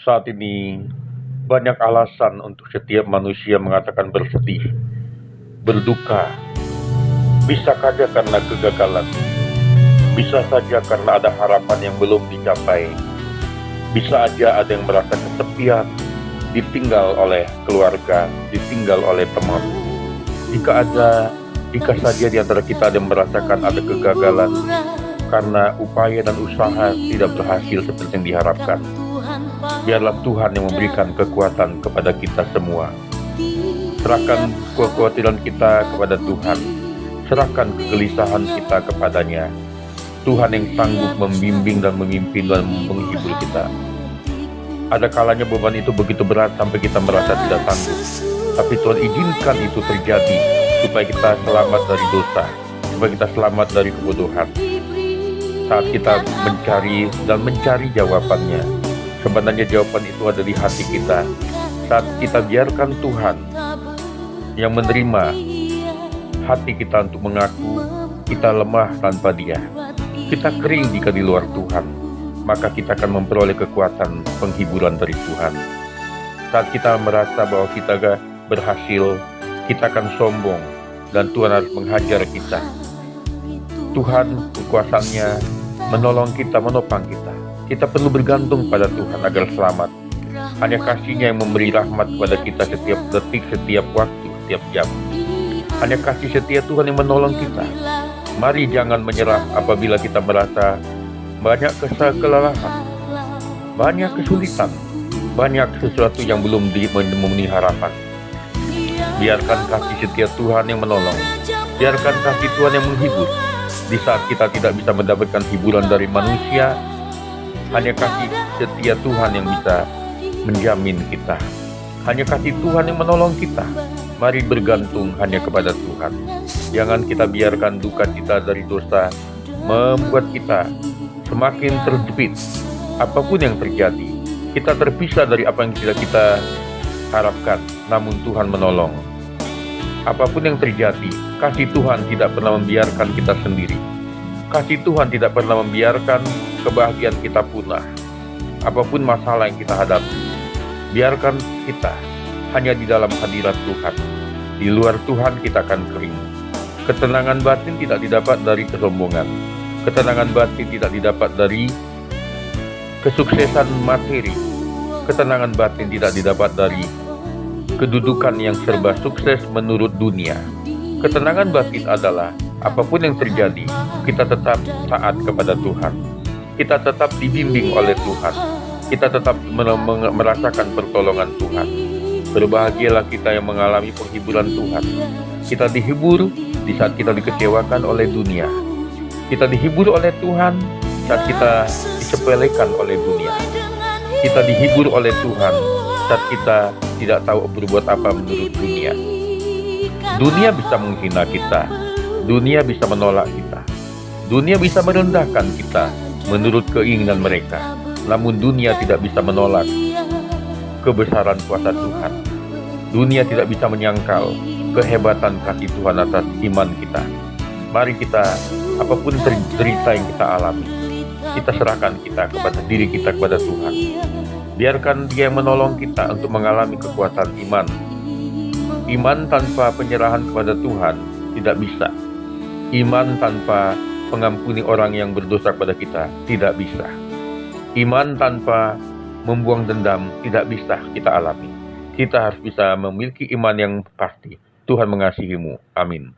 Saat ini, banyak alasan untuk setiap manusia mengatakan bersedih, berduka. Bisa saja karena kegagalan, bisa saja karena ada harapan yang belum dicapai, bisa aja ada yang merasa kesepian, ditinggal oleh keluarga, ditinggal oleh teman. Jika saja di antara kita ada yang merasakan ada kegagalan karena upaya dan usaha tidak berhasil seperti yang diharapkan, biarlah Tuhan yang memberikan kekuatan kepada kita semua. Serahkan kekhawatiran kita kepada Tuhan, serahkan kegelisahan kita kepadanya. Tuhan yang sanggup membimbing dan memimpin dan menghibur kita. Ada kalanya beban itu begitu berat sampai kita merasa tidak sanggup, tapi Tuhan izinkan itu terjadi supaya kita selamat dari dosa, supaya kita selamat dari kebodohan. Saat kita mencari jawabannya, sebenarnya jawaban itu ada di hati kita. Saat kita biarkan Tuhan yang menerima hati kita untuk mengaku kita lemah tanpa Dia, kita kering jika di luar Tuhan, maka kita akan memperoleh kekuatan penghiburan dari Tuhan. Saat kita merasa bahwa kita gak berhasil, kita akan sombong dan Tuhan harus menghajar kita. Tuhan kekuasaannya menolong kita, menopang kita. Kita perlu bergantung pada Tuhan agar selamat. Hanya kasih-Nya yang memberi rahmat kepada kita setiap detik, setiap waktu, setiap jam. Hanya kasih setia Tuhan yang menolong kita. Mari jangan menyerah apabila kita merasa banyak kelelahan, banyak kesulitan, banyak sesuatu yang belum memenuhi harapan. Biarkan kasih setia Tuhan yang menolong. Biarkan kasih Tuhan yang menghibur. Di saat kita tidak bisa mendapatkan hiburan dari manusia, hanya kasih setia Tuhan yang bisa menjamin kita. Hanya kasih Tuhan yang menolong kita. Mari bergantung hanya kepada Tuhan. Jangan kita biarkan duka cita dari dosa membuat kita semakin terjepit. Apapun yang terjadi, kita terpisah dari apa yang kita harapkan, namun Tuhan menolong. Apapun yang terjadi, kasih Tuhan tidak pernah membiarkan kita sendiri. Kasih Tuhan tidak pernah membiarkan kebahagiaan kita punah. Apapun masalah yang kita hadapi, biarkan kita hanya di dalam hadirat Tuhan. Di luar Tuhan kita akan kering. Ketenangan batin tidak didapat dari kesombongan. Ketenangan batin tidak didapat dari kesuksesan materi. Ketenangan batin tidak didapat dari kedudukan yang serba sukses menurut dunia. Ketenangan batin adalah apapun yang terjadi, kita tetap taat kepada Tuhan. Kita tetap dibimbing oleh Tuhan. Kita tetap merasakan pertolongan Tuhan. Berbahagialah kita yang mengalami penghiburan Tuhan. Kita dihibur di saat kita dikecewakan oleh dunia. Kita dihibur oleh Tuhan saat kita disepelekan oleh dunia. Kita dihibur oleh Tuhan saat kita tidak tahu berbuat apa menurut dunia. Dunia bisa menghina kita. Dunia bisa menolak kita. Dunia bisa merendahkan kita menurut keinginan mereka. Namun dunia tidak bisa menolak kebesaran kuasa Tuhan. Dunia tidak bisa menyangkal kehebatan kasih Tuhan atas iman kita. Mari kita, apapun cerita yang kita alami, kita serahkan kepada diri kita kepada Tuhan. Biarkan Dia yang menolong kita untuk mengalami kekuatan iman. Iman tanpa penyerahan kepada Tuhan tidak bisa. Iman tanpa mengampuni orang yang berdosa kepada kita tidak bisa. Iman tanpa membuang dendam tidak bisa kita alami. Kita harus bisa memiliki iman yang pasti. Tuhan mengasihimu. Amin.